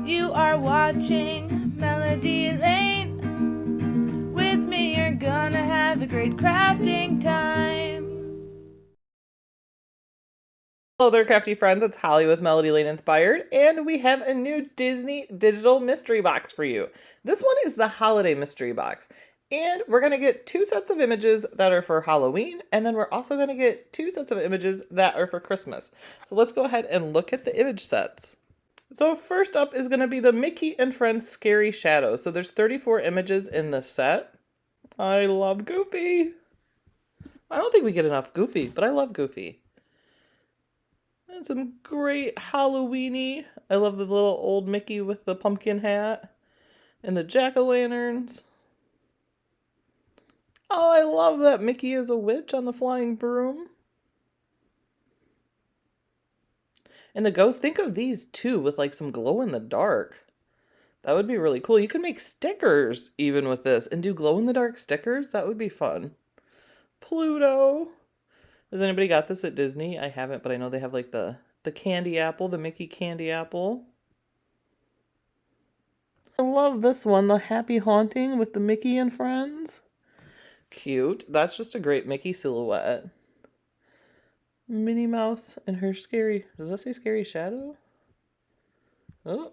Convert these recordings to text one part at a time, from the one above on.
You are watching Melody Lane. With me, you're gonna have a great crafting time. Hello there, crafty friends. It's Holly with Melody Lane Inspired, and we have a new Disney digital mystery box for you. This one is the holiday mystery box, and we're going to get 2 sets of images that are for Halloween, and then we're also going to get 2 sets of images that are for Christmas. So let's go ahead and look at the image sets. So first up is going to be the Mickey and Friends Scary Shadow. So there's 34 images in the set. I love Goofy. I don't think we get enough Goofy, but I love Goofy. And some great Halloweeny. I love the little old Mickey with the pumpkin hat and the jack-o'-lanterns. Oh, I love that Mickey is a witch on the flying broom. And the ghost, think of these too with like some glow in the dark. That would be really cool. You could make stickers even with this and do glow in the dark stickers. That would be fun. Pluto. Has anybody got this at Disney? I haven't, but I know they have like the candy apple, the Mickey candy apple. I love this one, the Happy Haunting with the Mickey and Friends. Cute. That's just a great Mickey silhouette. Minnie Mouse and her scary, does that say scary shadow? Oh.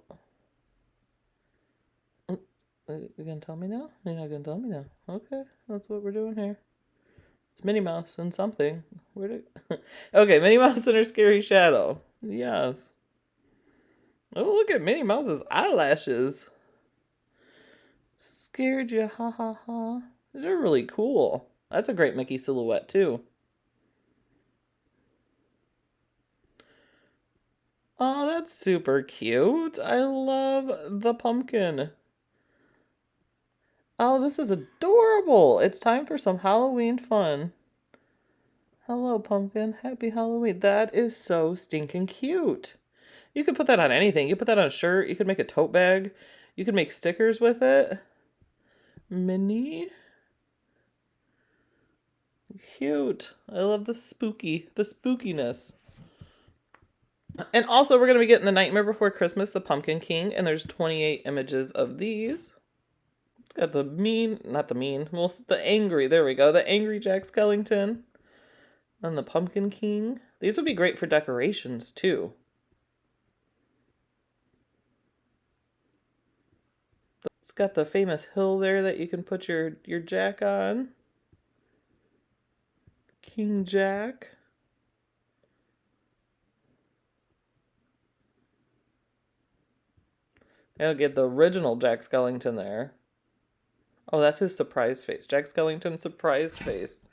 You're gonna tell me now? You're not gonna tell me now. Okay, that's what we're doing here. It's Minnie Mouse and something. Where did... Okay, Minnie Mouse and her scary shadow. Yes. Oh, look at Minnie Mouse's eyelashes. Scared you, ha ha ha. These are really cool. That's a great Mickey silhouette too. Oh, that's super cute. I love the pumpkin. Oh, this is adorable. It's time for some Halloween fun. Hello, pumpkin. Happy Halloween. That is so stinking cute. You could put that on anything. You could put that on a shirt. You could make a tote bag. You could make stickers with it. Minnie. Cute. I love the spookiness. And also, we're going to be getting The Nightmare Before Christmas, The Pumpkin King, and there's 28 images of these. It's got the mean, not the mean, well, the angry, there we go, the angry Jack Skellington and the Pumpkin King. These would be great for decorations, too. It's got the famous hill there that you can put your Jack on. King Jack. I'll get the original Jack Skellington there. Oh, that's his surprise face. Jack Skellington's surprised face.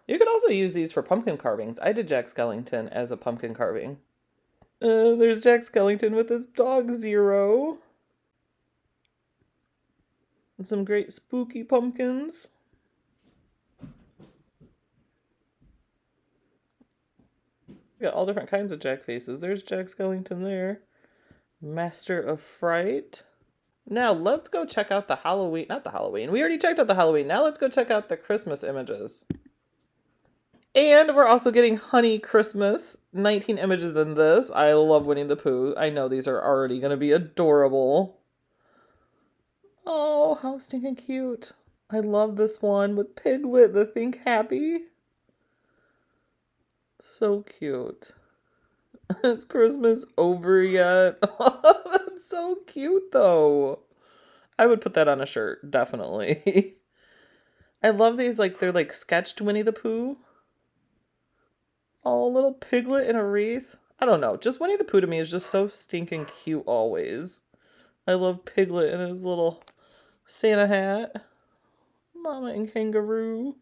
You could also use these for pumpkin carvings. I did Jack Skellington as a pumpkin carving. There's Jack Skellington with his dog Zero. And some great spooky pumpkins. We got all different kinds of Jack faces. There's Jack Skellington there. Master of Fright. Now let's go check out the Halloween, not the Halloween. We already checked out the Halloween. Now let's go check out the Christmas images. And we're also getting Hunny Christmas. 19 images in this. I love Winnie the Pooh. I know these are already going to be adorable. Oh, how stinking cute. I love this one with Piglet, the Think Happy. So cute. Is Christmas over yet? That's so cute, though. I would put that on a shirt, definitely. I love these, like, they're like sketched Winnie the Pooh. Oh, a little piglet in a wreath. I don't know. Just Winnie the Pooh to me is just so stinking cute always. I love Piglet in his little Santa hat. Mama and Kangaroo.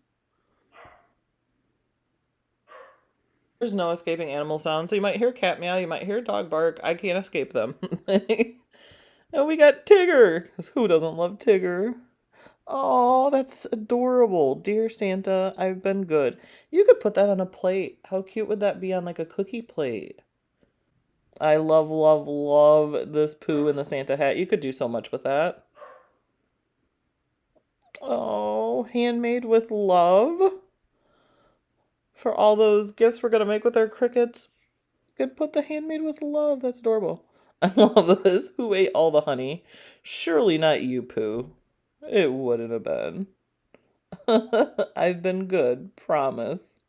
There's no escaping animal sounds. So you might hear a cat meow, you might hear a dog bark. I can't escape them. And we got Tigger. 'Cause who doesn't love Tigger? Oh, that's adorable. Dear Santa, I've been good. You could put that on a plate. How cute would that be on like a cookie plate? I love, love, love this Pooh in the Santa hat. You could do so much with that. Oh, handmade with love. For all those gifts we're going to make with our Cricuts. You could put the handmade with love. That's adorable. I love this. Who ate all the honey? Surely not you, Pooh. It wouldn't have been. I've been good, promise.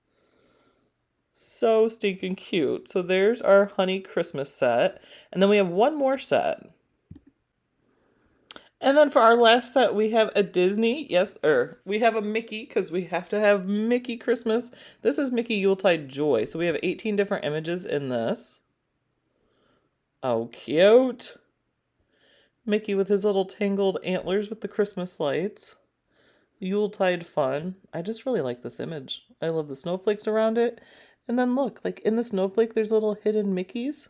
So stinking cute. So there's our Hunny Christmas set. And then we have one more set. And then for our last set, we have a Disney. Yes, we have a Mickey because we have to have Mickey Christmas. This is Mickey Yuletide Joy. So we have 18 different images in this. Oh, cute. Mickey with his little tangled antlers with the Christmas lights. Yuletide fun. I just really like this image. I love the snowflakes around it. And then look, like in the snowflake, there's little hidden Mickeys.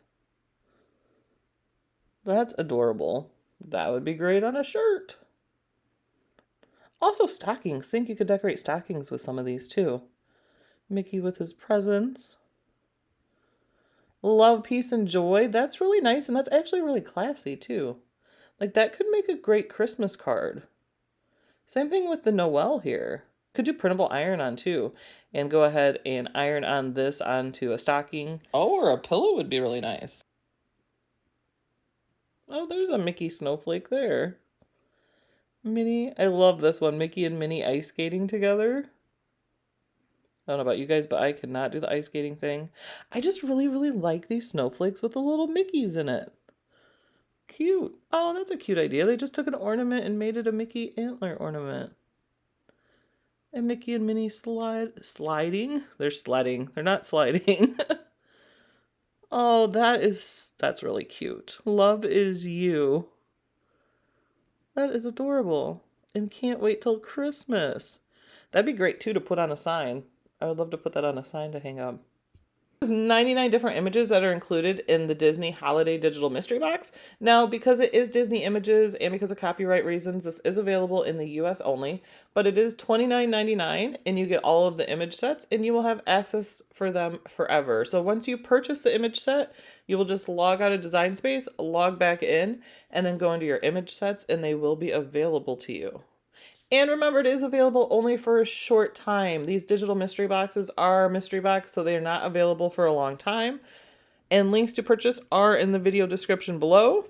That's adorable. That would be great on a shirt. Also stockings. Think you could decorate stockings with some of these too. Mickey with his presents. Love, peace, and joy. That's really nice, and that's actually really classy too. Like that could make a great Christmas card. Same thing with the Noel here. Could do printable iron on too. And go ahead and iron on this onto a stocking. Oh, or a pillow would be really nice. Oh, there's a Mickey snowflake there. Minnie, I love this one. Mickey and Minnie ice skating together. I don't know about you guys, but I cannot do the ice skating thing. I just really, really like these snowflakes with the little Mickeys in it. Cute. Oh, that's a cute idea. They just took an ornament and made it a Mickey antler ornament. And Mickey and Minnie sliding. They're sledding. They're not sliding. Oh, that's really cute. Love is you. That is adorable. And can't wait till Christmas. That'd be great too to put on a sign. I would love to put that on a sign to hang up. 99 different images that are included in the Disney Holiday Digital Mystery Box. Now, because it is Disney images and because of copyright reasons, this is available in the US only, but it is $29.99 and you get all of the image sets and you will have access for them forever. So once you purchase the image set, you will just log out of Design Space, log back in, and then go into your image sets and they will be available to you. And remember, it is available only for a short time. These digital mystery boxes are mystery box, so they are not available for a long time. And links to purchase are in the video description below.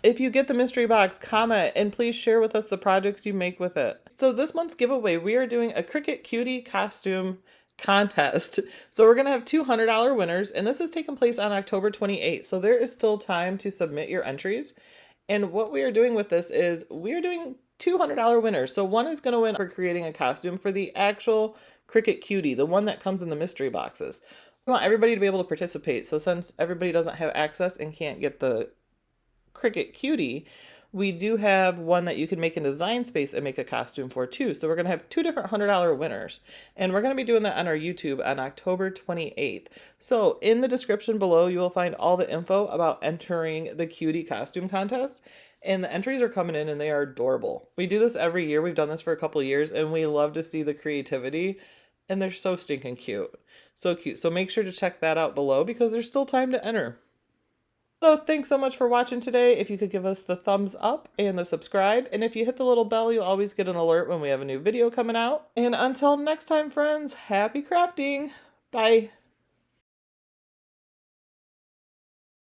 If you get the mystery box, comment and please share with us the projects you make with it. So this month's giveaway, we are doing a Cricut CUTIE costume contest. So we're going to have two $100 winners, and this is taking place on October 28th. So there is still time to submit your entries. And what we are doing with this is we are doing $200 winners. So one is going to win for creating a costume for the actual Cricut CUTIE, the one that comes in the mystery boxes. We want everybody to be able to participate. So since everybody doesn't have access and can't get the Cricut CUTIE, we do have one that you can make in Design Space and make a costume for too. So we're going to have two different $100 winners. And we're going to be doing that on our YouTube on October 28th. So in the description below, you will find all the info about entering the CUTIE costume contest. And the entries are coming in and they are adorable. We do this every year. We've done this for a couple of years and we love to see the creativity. And they're so stinking cute. So cute. So make sure to check that out below because there's still time to enter. So thanks so much for watching today. If you could give us the thumbs up and the subscribe. And if you hit the little bell, you'll always get an alert when we have a new video coming out. And until next time, friends, happy crafting. Bye.